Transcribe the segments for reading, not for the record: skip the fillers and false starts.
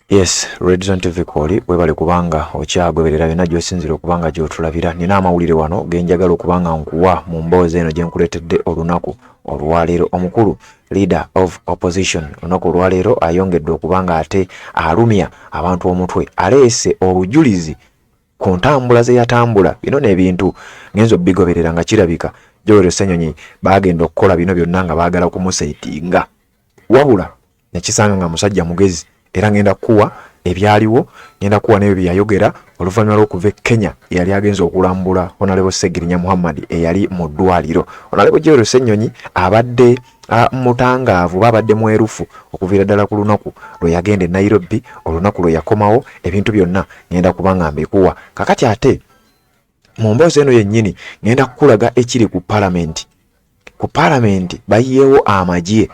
Yes, Red Zone TV kwoli webale kubanga okyagoberera byonna gy'osinzira okubanga gy'otulabira. Nina amawulire wano genjagala okubanga nkuwa mu mboozi eno gye nkuleetedde olunaku olwaleero. Omukulu leader of opposition olunaku olwaleero ayongedde okubanga ate alumya abantu omutwe, aleese obujulizi ku ntambula ze yatambula. Bino n'ebintu ngenzo bigoberera nga kirabika Joel Ssenyonyi bagenda okukola bino byonna nga baagala kumusaitinga, wabula nekisanga nga musajja mugezi. Era ngenda kuwa ebyaliwo, ngenda kuwa n'ebyo byayogera oluvannyuma lw'okuva Kenya yali agenza okulambula Honorable Segirinya Muhammad eyali mu ddwaliro. Honorable Joel Ssenyonyi abadde mutangaavu, babadde mwerufu okuviira ddala ku lunaku lwe yagenda e Nairobi, olunaku lwe yakomawo. Ebintu byonna ngenda kubanga mbikuwa. Kakati ate mu mboozi eno yennyini ngenda kukulaga ekiri ku Parliament. Ku Parliament bayiyeewo amagye,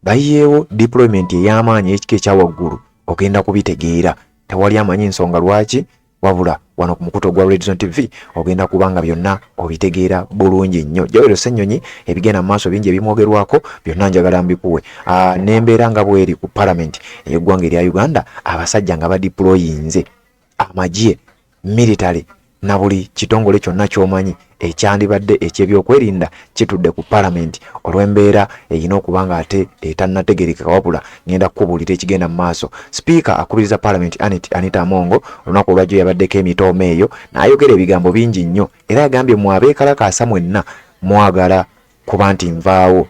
bayiyeewo deployment ey'amaanyi ekika ekyawaggulu, ogenda kubitegeera. Tewali amanyi nsonga lwaki, wabula wano ku mukuto gwa Red Zone TV ogenda kubanga byonna obitegeera bulungi nnyo. Joel Ssenyonyi ebigenda mu maaso bingi ebimwogerwako byonna njagala mbikuwe. N'embeera nga bweri ku Parliament ey'eggwanga erya Uganda, abasajja nga badeployinze amagye, military na buli kitongole kyonna ky'omanyi ekyandibadde ekyebyokwerinda kitudde ku Parliament olw'embeera eyina okubanga ate etannategerekeka, wabula ngenda kukubuulira ekigenda mu maaso. Speaker akubiriza Parliament Anita Amongo olunaku olwajjo yabaddeko emitooma eyo n'ayogera ebigambo bingi nnyo, era yagambye mwabeekalakaasa mwenna mwagala kuba nti nvaawo.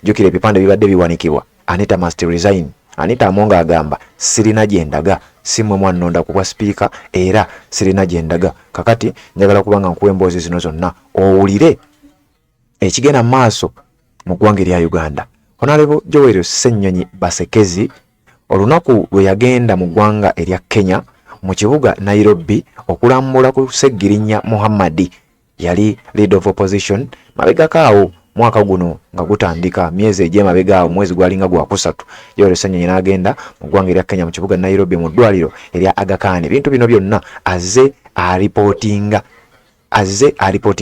Jjukira ebipande bibadde biwanikibwa Anita must resign. Anita Amongo agamba sirina gyendaga, simwe mwannonda kubwa speaker era sirina gyendaga. Kakati njagala kubanga nkuwa emboozi zino zonna owulire ekigenda mu maaso mu ggwanga erya Uganda. Honorable Joel Ssenyonyi Basekezi olunaku lwe yagenda mu ggwanga erya Kenya mu kibuga Nairobi okulambula ku Segirinya Muhammad, yali leader of opposition mabegakaawo mwaka guno nga gutandika, myezi egy'emabegaawo, mwezi gwalinga gwa kusatu. Joel Ssenyonyi n'agenda mu ggwanga erya Kenya mu kibuga Nairobi mu ddwaliro erya Aga Khan. Ebintu bino byonna azze aripotinga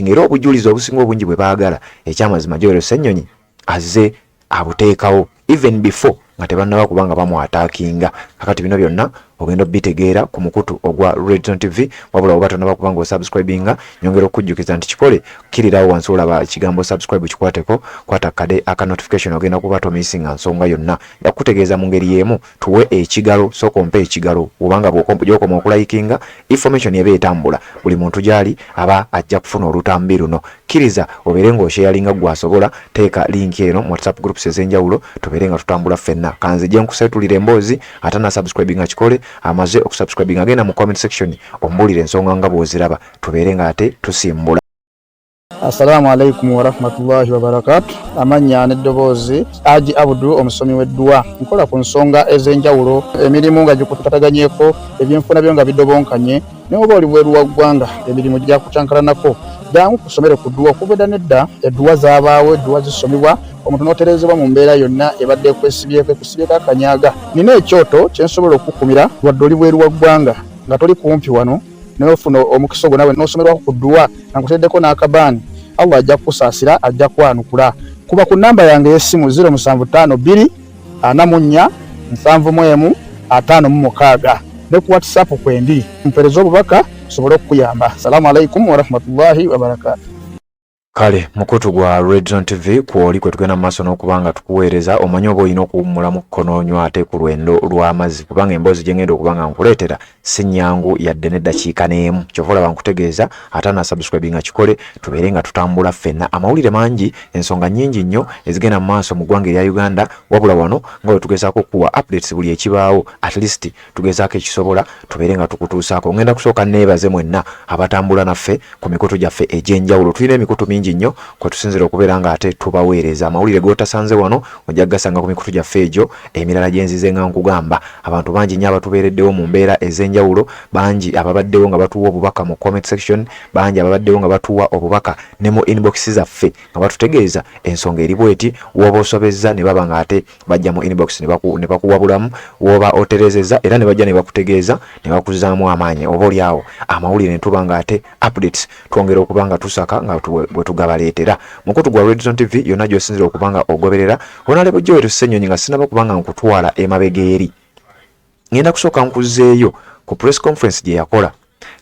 era obujulizi obusinga obungi bwe baagala. Ekyamazima Joel Ssenyonyi azze abuteekawo even before nga tebannaba kubanga bamwataakinga. Kakati bino byonna ogenda bitegeera ku mukutu ogwa Red Zone TV, wabula oba tonaba kubanga osubscribinga, nyongera okujjukiza nti kikole kirirawo wansi olaba ekigambo subscribe kikwateko, kwata kade aka notification ogenda kuba tomisinga nsonga yonna. Ndakutegeeza mu ngeri y'emu, tuwe ekigalo, sooka ompe ekigalo obanga gy'okoma okulayikinga information eba etambula buli muntu gy'ali aba ajja kufuna olutambi luno. Kkiriza obeere ng'osharinga gwasobola, teeka link eno mu WhatsApp groups ez'enjawulo tubeere nga tutambula ffenna. Kanze gye nkusetulira emboozi ate na subscribinga kikole, amaze okusubscribinga agenda mu comment section ombulire ensonga nga bw'oziraba tubeere nga ate tusimbula. Assalamu alaikum wa rahmatullahi wa barakatuh. Amanya n'eddoboozi Haji Abdul omusomi w'eddua. Nkola ku nsonga ez'enjawulo, emirimu nga gikutataganyeko, ebyenfuna byo nga bidobonkanye, ne oba oli bweru wa ggwanga emirimu gya kucankalanako. Jangu kusomere ku ddua. Okuva nedda eddua zaabaawo, eddua zisomibwa, omuntu n'otereezebwa mu mbeera yonna ebadde ekusibyeko akanyaaga. Nina ekyoto kye nsobola okukumira wadde oli bweru wa ggwanga nga toli kumpi wano n'ofuna omukisa ogwo nawe n'osomerwako ku ddua nga nkuteddeko n'akabaani. Allah ajja kukusaasira, ajja kwanukula. Kuba ku namba yange y'essimu 0752 44 71 56 ne ku WhatsApp kwendi mpereza obubaka sobole okuyamba. Assalamu alaikum wa rahmatullahi wa barakatuh. Kale mukutu gwa Red Zone TV kwoli kwe tugenda maaso n'okubanga tukuweereza, omanyi oba olina okuwummulamu kkonoonywa ate ku lwendo lw'amazzi, kubanga emboozi gye ngenda okubanga nkuleetera si nnyangu yadde n'eddakiika n'emu. Kyova olaba nkutegeeza ate na subscribinga kikole tubeere nga tutambula ffenna. Amawulire mangi, ensonga nnyingi nnyo ezigenda mu maaso mu ggwanga erya Uganda, wabula wano nga bwe tugezaako okuwa updates buli ekibaawo, at least tugezaako ekisobola tubeere nga tukutuusaako. Ngenda kusooka neebaze mwenna abatambula naffe ku mikutu gyaffe egy'enjawulo. Tulina emikutu mingi nnyo kwe tusinzira okubeera nga ate tubaweereza. Amawulire g'otasanze wano ojja gasanga ku mikutu gyaffe egyo emirala gye nzize nga nkugamba. Abantu bangi nnyo abatubeereddewo mu mbeera ez'enjawulo, bangi ababaddewo nga batuwa obubaka mu comment section, bangi ababaddewo nga batuwa obubaka ne mu inbox zaffe nga batutegeeza ensonga eri bweti, w'oba osobezza ne baba nga ate bajja mu inbox ne bakuwabulamu, w'oba oterezezza era ne bajja ne bakutegeeza ne bakuzaamu amaanyi. Oba oli awo amawulire ne tuba nga ate updates twongera okuba nga tusaka nga bwe tugabaleetera. Mukutu gwa Red Zone TV yonna gy'osinzira okubanga ogoberera. Honorable Joel Ssenyonyi nga sinaba kubanga nkutwala emabega eri ngenda kusooka nkuzeeyo ku press conference gye yakola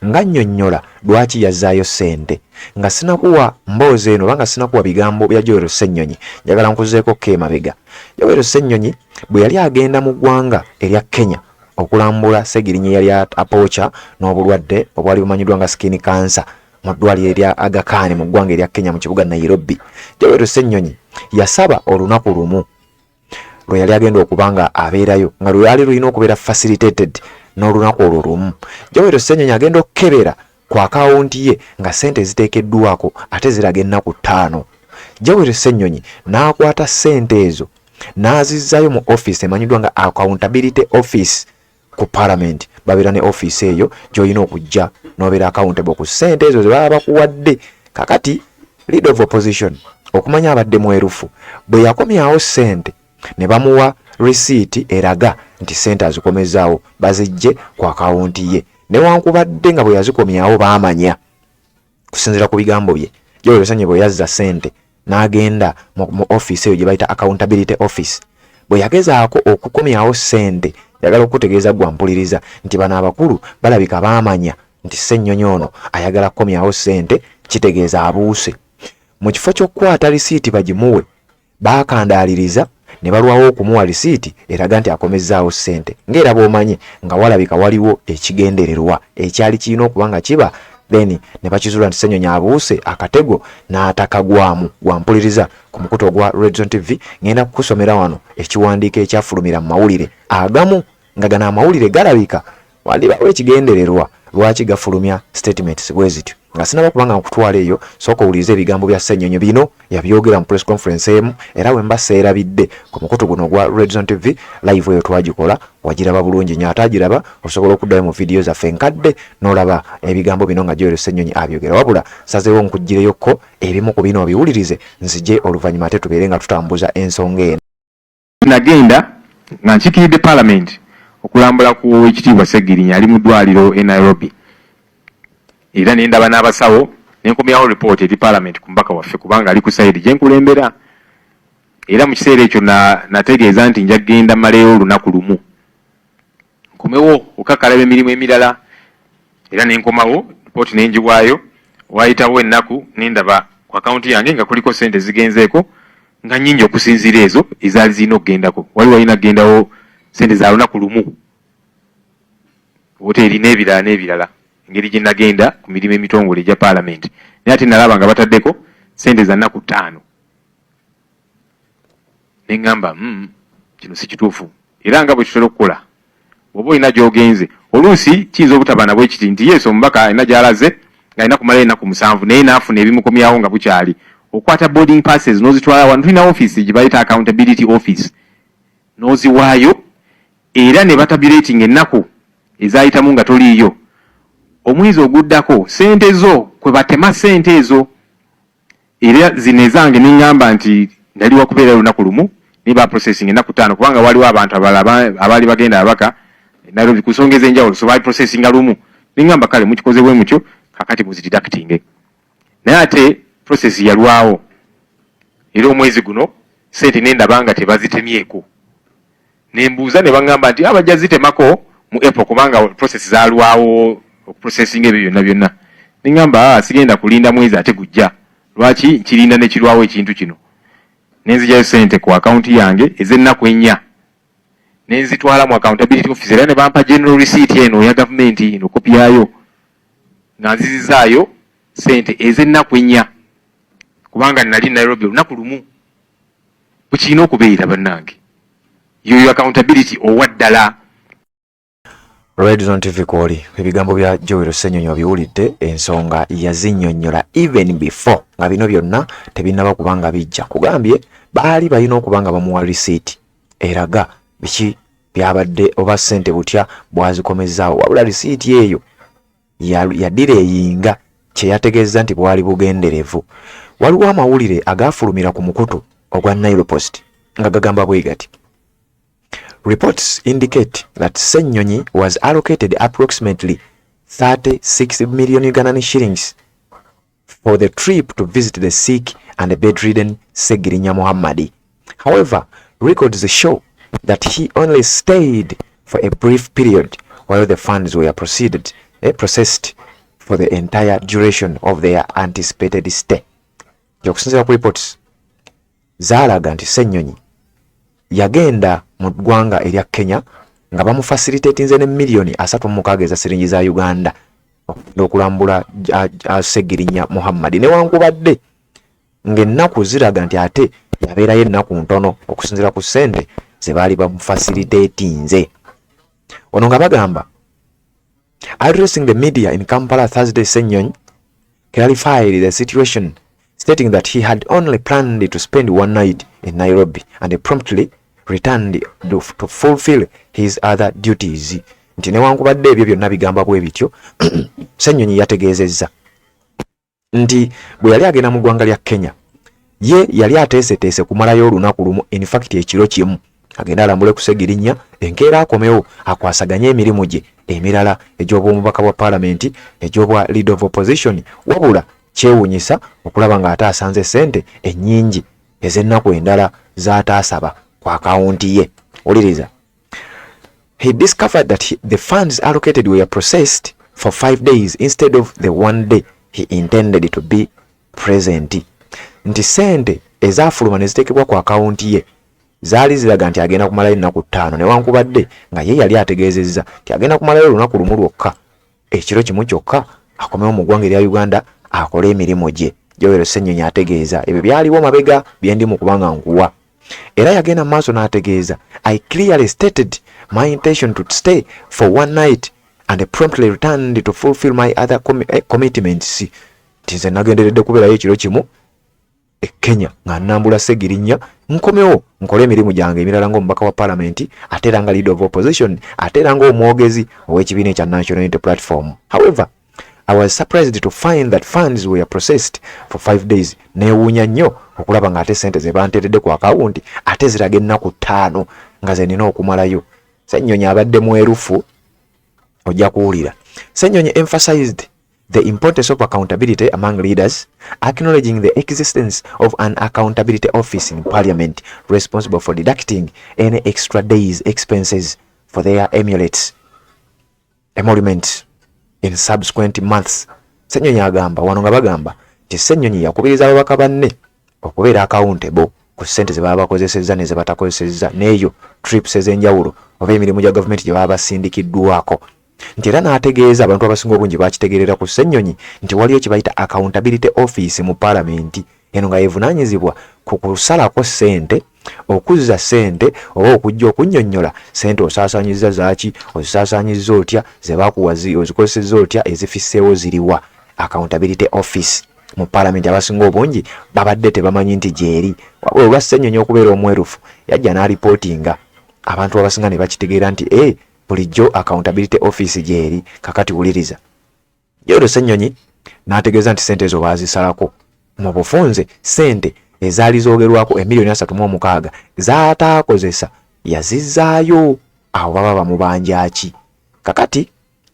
nga nnyonnyola lwaki yazaayo ssente nga sinakuwa mboozi eno banga sinakuwa bigambo bya Joel Ssennyonyi. Njagala nkuzeeko Kemabega. Joel Ssennyonyi bwe yali agenda mu ggwanga erya Kenya okulambula Ssegirinya yali apoocha n'obulwadde obwali bumanyiddwa nga skin cancer mu ddwaliro erya Aga Khan mu ggwanga erya Kenya mu kibuga Nairobi. Joel Ssennyonyi yasaba olunaku lumu lwe yali agenda okubanga abeerayo nga lwali lulina okubeera facilitated n'olunaku olwo lumu. Joel Ssennyonyi agenda okukebera ku akawunti ye nga ssente ziteekeddwako ate ziraga ennaku 5. Joel Ssennyonyi n'akwata ssente ezo n'azizzaayo mu office emanyiddwa nga accountability office ku parliament. Babeera ne office eyo gy'olina okujja n'obeera accountable ku ssente ezo ze baba bakuwadde. Kakati leader of opposition okumanya abadde mwerufu bwe yakomyawo ssente ne bamuwa receipt eraga nti ssente azikomezaawo bazijje ku akawunti ye, newankubadde nga bwe yazikomyawo baamanya kusinziira ku bigambo bye. Joel Ssennyonyi bwe yazza ssente n'agenda mu office eyo gye bayita accountability office, bwe yagezaako okukomyawo ssente yagala okutegeeza gwampuliriza nti bano abakulu balabika baamanya nti Ssennyonyi ono ayagala kukomyawo ssente, kitegeeza abuuse. Mu kifo ky'okukwata risiiti bagimuwe baakandaaliriza ne balwawo okumuwa risiiti eraga nti akomezaawo ssente, ng'era bw'omanyi nga walabika waliwo ekigendererwa ekyali kirina okuba nga kiba, then ne bakizuula nti Ssennyonyi abuuse akatego n'atakagwamu. Wampuliriza ku mukutu ogwa Red Zone TV ngenda kukusomera wano ekiwandiiko ekyafulumira mu mawulire agamu nga gano amawulire galabika wandibawo ekigendererwa lwaki gafulumya statements bwe zityo. Nga sinaba kubanga nkutwala eyo, sooka owulirize ebigambo bya Ssennyonyi bino yabyogera mu press conference emu, era bwe mba seerabidde ku mukutu guno ogwa Red Zone TV live eyo twagikola wagiraba bulungi nnyo, ate agiraba osobola okuddayo mu vidiyo zaffe nkadde n'olaba ebigambo bino nga Joel Ssennyonyi abyogera. Wabula sazeewo nkugireyokko ebimu ku bino obiwulirize nzije oluvannyuma ate tubeere nga tutambuza ensonga eno. Nagenda nga nkikiridde parliament okulambula ku ekitiibwa Ssegirinya ali mu ddwaliro e Nairobi, era ne ndaba n'abasawo ne nkomyawo report eri parliament ku mbaka waffe kubanga ali ku side gye nkulembera, era mu kiseera ekyo nategeeza nti nja genda maleyo olunaku lumu nkomewo okakalaba emirimu emirala, era ne nkomawo report ne njiwaayo. Wayitawo ennaku ne ndaba ku akawunti yange nga kuliko ssente zigenzeeko nga nnyingi okusinziira ezo ezaali zirina okugendako. Waliwo alina kugendawo ssente za lunaku lumu, woteeri n'ebirala n'ebirala, engeri gye nagenda ku mirimu emitongole egya parliament. Naye ate nalaba nga bataddeko ssente za nnaku 5. Ne ŋŋamba kino si kituufu, era nga bwe tutera okukola bw'oba olina gy'ogenze oluusi kiyinza obutaba nabwe kiti nti yesu omubaka alina gy'alaze nga alina kumalayo ennaku 7 naye naafuna ebimukomyawo nga bukyali. Okwata boarding passes n'ozitwala wano, tulina office gye bayita accountability office, n'oziwaayo era ne batabulating ennaku ezayitamu nga toliiyo. Omwezi oguddako ssente zo kwe batema ssente ezo, era zino ezange ne ŋŋamba nti ndali wakubeera lunaku lumu ne ba processing ennaku 5 kubanga waliwo abantu abaali bagenda abaka Nairobi ku nsonga ez'enjawulo, so baali processing lumu. Ne ŋŋamba kale mukikoze bwe mutyo kakati muzideducting. Naye ate process yalwawo, era omwezi guno ssente ne ndaba nga tebazitemyeko. Ne mbuuza ne baŋŋamba nti abajja zitemako mu April kubanga process zalwawo okuprocessing ebyo byonna byonna. Ne ŋŋamba sigenda kulinda mwezi ate gujja, lwaki nkirinda ne kirwawo ekintu kino. Ne nzijayo ssente ku akawunti yange ez'ennaku 4 ne nzitwala mu accountability office, era ne bampa general receipt eno ya government eno kopi yaayo nga nzizizaayo ssente ez'ennaku 4 kubanga nali Nairobi olunaku lumu. Bwe kirina okubeera bannange, yoyo accountability owa ddala. Red Zone TV kwoli ebigambo bya Joel Ssennyonyi obiwulidde, ensonga yazinnyonnyola even before nga bino byonna tebinnaba kubanga bijja. Kugambye baali balina okuba nga bamuwa receipt eraga biki byabadde oba ssente butya bwazikomezaawo, wabula receipt eyo yaddira eyinga kye yategeeza nti bwali bugenderevu. Waliwo amawulire agaafulumira ku mukutu ogwa Nile Post nga gagamba bwe gati: reports indicate that Ssennyonyi was allocated approximately 36 million Ugandan shillings for the trip to visit the sick and bedridden Ssegirinya Muhammadi. However, records show that he only stayed for a brief period while the funds were processed for the entire duration of their anticipated stay. Okusinziira ku reports zaalaga nti Ssenyonyi yagenda mu ggwanga erya Kenya nga bamufacilitatinze ne millioni 3.6 eza siringi za Uganda okulambula Segirinya Muhammad newankubadde ng'ennaku ziraga nti ate yabeerayo ennaku ntono okusinziira ku ssente ze baali bamufacilitatinze. Ono nga bagamba addressing the media in Kampala Thursday, Ssenyonyi clarified the situation, stating that he had only planned to spend one night in Nairobi and promptly returned to fulfill his other duties. Nti newankubadde ebyo byonna bigamba bwe bityo Ssenyonyi yategeezezza nti bwe yali agenda mu ggwanga lya Kenya ye yali ateeseteese kumalayo olunaku lumu, in fact ekiro kimu agenda alambule ku Segirinya enkeera akomewo akwasaganye emirimu gye emirala egy'obwomubaka bwa paalamenti egy'obwa leader of opposition, wabula kyewuunyisa okulaba ng'ate asanze ssente ennyingi ez'ennaku endala z'ataasaba ku akawunti ye. Oliriza, he discovered that the funds allocated were processed for 5 days instead of the 1 day he intended to be present. Nti ssente ezaafuluma ne ziteekebwa ku akawunti ye zaali ziraga nti agenda kumalayo ennaku 5 newankubadde nga ye yali ategeezezza nti agenda kumalayo olunaku lumu lwokka, ekiro kimu kyokka akomewo mu ggwanga erya Uganda akole emirimu gye. Joel Ssenyonyi ategeeza ebyo byaliwo mabega byendi mu kubanga nkuwa. Era yagenda maaso n'ategeeza, I clearly stated my intention to stay for one night and promptly returned to fulfill my other commitments. Nze nagenderedde kubeerayo ekiro kimu e Kenya nga nnambula Segirinya nkomewo nkole emirimu gyange emirala ng'omubaka wa paalamenti ate era nga leader of opposition ate era ng'omwogezi ow'ekibiina ekya National Unity Platform. However, I was surprised to find that funds were processed for 5 days. Neewuunya nnyo okulaba ng'ate ssente ze banteeredde ku akawunti ate ziraga ennaku 5 nga ze nina okumalayo. Ssenyonyi abadde mwerufu, ojja kuwulira. Ssenyonyi emphasized the importance of accountability among leaders, acknowledging the existence of an accountability office in Parliament responsible for deducting any extra days expenses for their emulates emoluments in subsequent months. Ssenyonyi agamba wano nga bagamba nti Ssenyonyi yakubiriza ababaka banne okubeera accountable ku ssente ze baba bakozesezza ne ze batakozesezza n'eyo trips ez'enjawulo oba emirimu gya gavumenti gye baba basindikiddwako. Nti era n'ategeeza abantu abasinga obungi bakitegeerera ku Ssenyonyi nti waliyo kye bayita accountability office mu paalamenti, eno nga yevunaanyizibwa ku kusalako ssente, okuzza ssente oba okujja okunnyonnyola ssente osaasaanyizza zaaki, ozisaasaanyizza otya, ze baakuwa ozikozesezza otya, ezifisseewo ziriwa. Accountability office mu paalamenti abasinga obungi babadde tebamanyi nti gyeri, wabula olwa Ssenyonyi okubeera omwerufu yajja n'alipootinga abantu abasinga ne bakitegeera nti bulijjo accountability office gyeri. Kakati wuliriza, Joel Ssenyonyi n'ategeeza nti ssente ezo baazisalako mu bufunze, ssente ezaali zoogerwako $3.6 z'ataakozesa yazizzaayo. Awo baba bamubanja ki? Kakati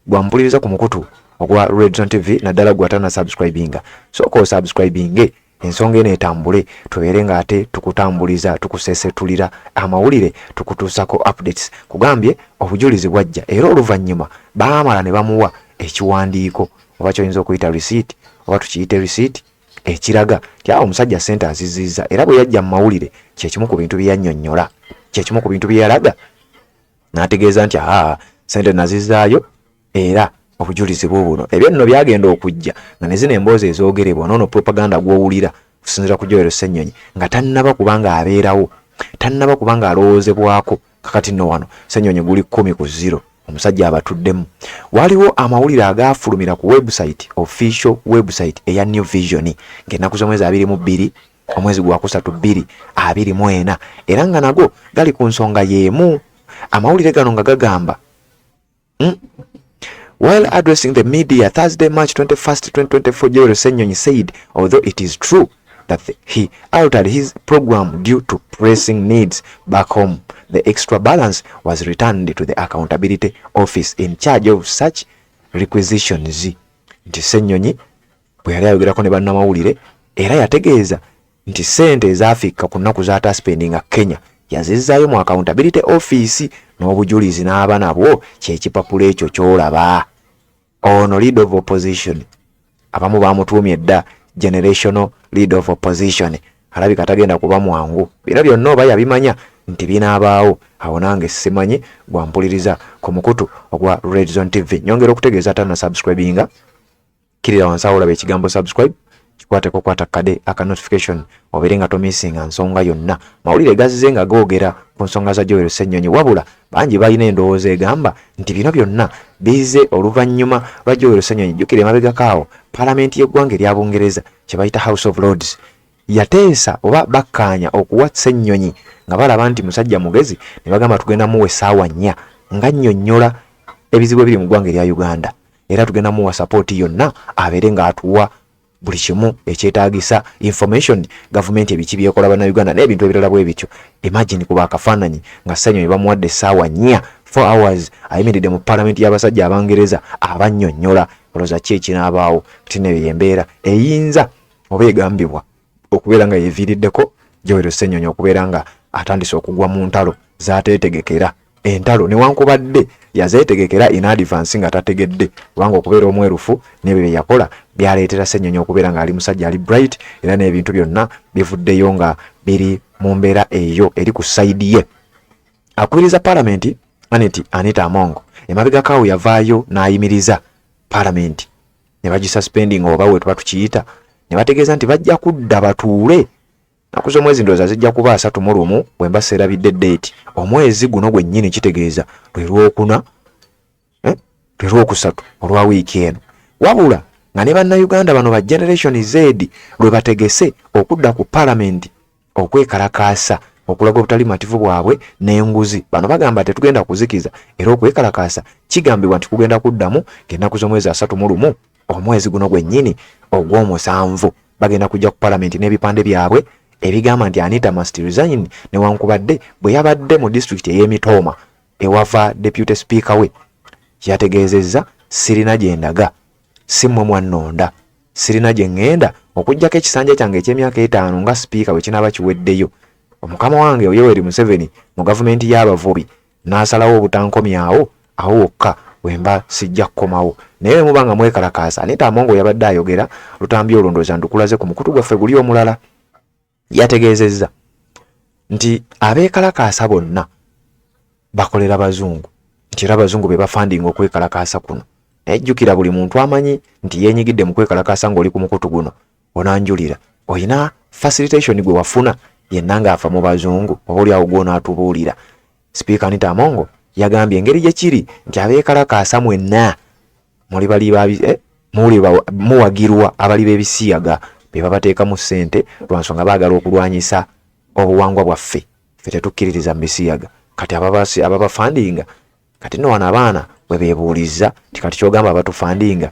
gwampuliriza ku mukutu ogwa Red Zone TV naddala gwatana subscribinga, sooka osubscribinge ensonga eno etambule, tubeere ng'ate tukutambuliza, tukusesetulira amawulire, tukutuusako updates. Kugambye obujulizi bwajja era oluvannyuma baamala ne bamuwa ekiwandiiko oba kyoyinza okuyita receipt oba tukiyite receipt ekiraga nti awo omusajja ssente azizizza, era bwe yajja mu mawulire kyekimu ku bintu bye yannyonnyola, kyekimu ku bintu bye yalaga, n'ategeeza nti ssente nazizzaayo era obujulizi buno. Ebyo nno byagenda okujja nga ne zino emboozi ezoogerebwa noono propaganda gw'owulira kusinziira ku Joel Ssenyonyi nga tannaba kubanga abeerawo, tannaba kubanga alowoozebwako. Kakati nno wano Ssenyonyi guli 10-0, omusajja abatuddemu. Waliwo amawulire agaafulumira ku website, official website eya New Vision ng'ennaku z'omwezi 22 omwezi gwa 3/2/24 era nga nago gali ku nsonga y'emu. Amawulire gano nga gagamba while addressing the media Thursday, March 21st, 2024, Joel Ssenyonyi said, although it is true that he altered his program due to pressing needs back home, the extra balance was returned to the accountability office in charge of such requisitions. Nti Ssenyonyi bwe yali ayogerako ne bannamawulire era yategeeza nti ssente ezaafikka ku nnaku z'ataspendinga Kenya yazizzayo mu accountability office n'obujulizi n'aba nabwo kyekipapula ekyo kyolaba. Ono leader of opposition abamu bamutuumye dda generational leader of opposition, alabika tagenda kuba mwangu. Bino byonna oba yabimanya nti binaabaawo. Awo nange simanyi gwampuliriza ku mukutu ogwa Red Zone TV. Nyongera okutegeeza tana subscribinga, kirira wansi awo olaba ekigambo subscribe, kikwateko kwata kade aka notification obeere nga tomissinga nsonga yonna. Mawulire gazize nga googera ku nsonga za Joel Ssenyonyi, wabula bangi balina endowooza egamba nti bino byonna bize oluvannyuma lwa Joel Ssenyonyi. Jjukira emabegako awo Paalamenti y'eggwanga erya Bungereza kye bayita House of Lords yateesa oba bakkaanya okuwa Ssenyonyi nga balaba nti musajja mugezi, ne bagamba tugenda muwa essaawa 4 nga nnyonnyola ebizibu ebiri mu ggwanga erya Uganda, era tugenda muwa sappooti yonna abeere ng'atuwa buli kimu ekyetaagisa information gavumenti ebiki byekola bannayuganda n'ebintu ebirala bwe bityo. Imagine kuba akafaananyi nga Ssenyonyi bamuwadde essaawa 4 4 hours ayimiridde mu Paalamenti y'abasajja Abangereza abannyonnyola. Olowooza ki ekinaabaawo? Tine byembeera eyinza oba egambibwa okubeera nga yeviiriddeko Joel Ssenyonyi okubeera nga atandise okugwa mu ntalo zaateetegekera. Entalo newankubadde yazeetegekera in advance nga tategedde, kubanga okubeera omwerufu n'ebyo bye yakola byaleetera Ssenyonyi okubeera nga ali musajja ali bright, era n'ebintu byonna bivuddeyo nga biri mu mbeera eyo eri ku sayidi ye. Akubiriza Paalamenti Anita Among emabegako awo yavaayo n'ayimiriza Paalamenti ne bagisuspending oba we tuba tukiyita, ne bategeeza nti bajja kudda batuule naku z'omwezi ndowooza zijja kuba 31 bwe mba seerabidde date. Omwezi guno gwennyini kitegeeza lwe Lwokuna lwe Lwokusatu olwa wiiki eno, wabula nga ne bannayuganda bano ba Generation Z lwe bategese okudda ku Paalamenti okwekalakaasa okulaga obutali mativu bwabwe n'enguzi. Bano bagamba tetugenda kuzikiza, era okwekalakaasa kigambibwa nti kugenda kuddamu ng'ennaku z'omwezi 31 omwezi guno gwennyini ogw'omusanvu bagenda kujja ku Paalamenti n'ebipande byabwe ebigamba nti Anita must resign, newankubadde bwe yabadde mu district ey'Emitooma ewava deputy speaker we yategeezezza, sirina gye ndaga, si mmwe mwannonda, sirina gye ŋŋenda okuggyako ekisanja kyange eky'emyaka 5 nga speaker bwe kinaaba kiweddeyo. Omukama wange Yoweri Museveni mu gavumenti y'abavubi n'asalawo obutankomyawo awo wokka wemba sijja kukomawo. Naye muba nga mwekalakaasa. Anita Among yabadde ayogera lutambi olondooza ndukulaze ku mukutu gwaffe guli omulala. Yategeezezza nti abeekalakaasa bonna bakolera bazungu, nti era abazungu be bafandinga okwekalakaasa kuno. Ejjukira buli muntu amanyi nti yeenyigidde mu kwekalakaasa ng'oli ku mukutu guno onanjulira, oyina facilitation gwe wafuna yenna ng'afa mu bazungu, oba oli awo gw'onaatubuulira. Speaker Anita Among yagambye engeri gye kiri nti abeekalakaasa mwenna muwagirwa abali b'ebisiyaga be babateekamu ssente lwa nsonga baagala okulwanyisa obuwangwa bwaffe. Ffe tetukkiririza mu bisiyaga. Kati ababafandinga kati no wano abaana bwe beebuulizza nti kati kyogamba abatufandinga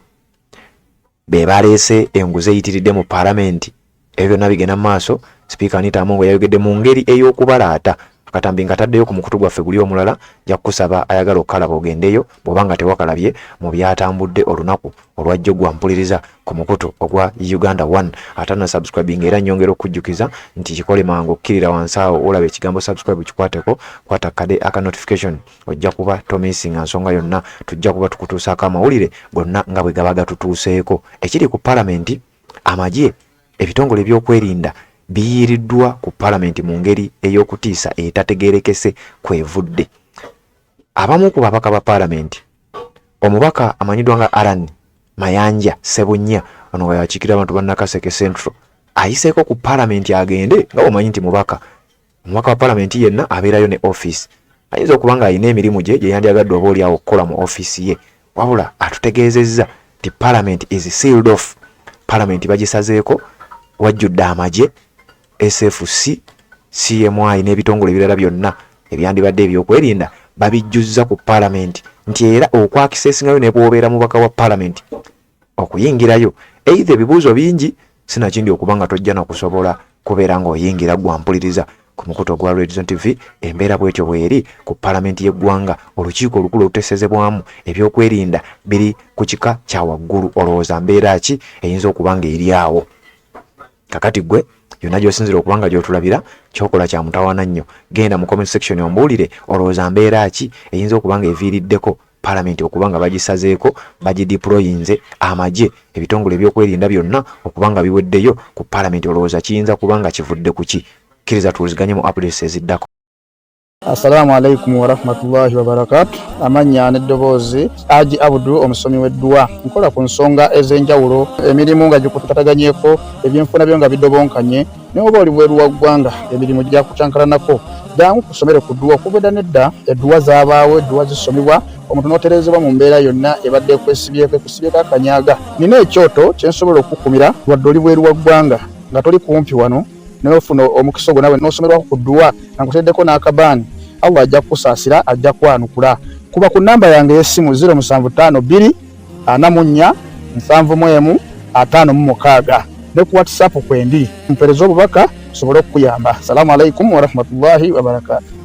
be baleese enguzi eyitiridde mu Paalamenti. Ebyo byonna bigenda mu maaso. Speaker Anita Among yayogedde mu ngeri ey'okubalata akatambi nga taddeyo ku mukutu gwaffe guli omulala. Nja kukusaba ayagala okukalaba ogendeyo bw'oba nga tewakalabye mu byatambudde olunaku olwajjo gwampuliriza ku mukutu ogwa Uganda 1. Atana subscribing era nyongera okujjukiza nti kikole mangu okkirira wansi awo olaba ekigambo subscribe kikwateko, kwata kade aka notification ojja kuba tomissinga nsonga yonna. Tujja kuba tukutuusaako amawulire gonna nga bwe gaba gatutuuseeko. Ekiri ku Paalamenti, amagye ebitongole by'okwerinda biyiiriddwa ku Paalamenti mu ngeri ey'okutiisa etategeerekese kwevudde. Abamu ku babaka ba Paalamenti, omubaka amanyiddwa nga Alan Mayanja Sebunya, ono nga yakiikirira abantu ba Nakaseke Central, ayiseeko ku Paalamenti agende nga omanyi nti omubaka wa Paalamenti yenna abeerayo ne office. Ayinza okuba nga alina emirimu gye gye yandyagadde oba oli awo okukola mu office ye, wabula atutegeezezza nti Parliament is sealed off. Paalamenti bagisazeeko, wajjudde amagye, SFC, CMI n'ebitongole ebirala byonna ebyandibadde ebyokwerinda babijjuzza ku Paalamenti nti era okwakisesingayo ne bw'obeera mubaka wa Paalamenti okuyingirayo either ebibuuzo bingi sinakindi okuba nga tojja nakusobola kubeera ng'oyingira gwampuliriza ku mukutu ogwa Red Zone TV. Embeera bwetyo bweri ku Paalamenti y'eggwanga. Olukiiko olukulu olutesezebwamu ebyokwerinda biri ku kika kya waggulu. Olowooza mbeera ki eyinza okuba nga eri awo? Kakati gwe yonna gy'osinzira okubanga gy'otulabira kyokola kya mutawaana nnyo. Genda mu comment section ombuulire olowooza mbeera ki eyinza okubanga eviiriddeko Parliament okubanga bagisazeeko bagideployinze amagye ebitongole ebyokwerinda byonna okubanga biweddeyo ku Parliament. Olowooza kiyinza kubanga kivudde ku ki? Kkiriza tuwuliziganye mu updates eziddako. Assalamu alaikum wa rahmatullahi wa barakatuh. Amanya n'eddoboozi Haji Abudu omusomi w'eddua. Nkola ku nsonga ez'enjawulo, emirimu nga gikutataganyeko, ebyenfuna byo nga bidobonkanye, ne oba oli bweru wa ggwanga emirimu gya kucankalanako. Jangu kusomere ku ddua okuvudda nedda eddua zaabaawo, eddua zisomibwa omuntu n'oterezebwa mu mbeera yonna ebadde ekusibyeko akanyaaga. Nina ekyoto kye nsobola okukumira wadde oli bweru wa ggwanga nga toli kumpi wano n'ofuna omukisa ogwo nawe n'osomerwako ku ddua nga nkuteddeko n'akabaani. Allah ajja kukusaasira, ajja kwanukula. Kuba ku namba yange y'essimu 0752 44 71 56 ne ku WhatsApp kwendi mpereza obubaka sobole okukuyamba. Assalamu alaikum wa rahmatullahi wa barakatuh.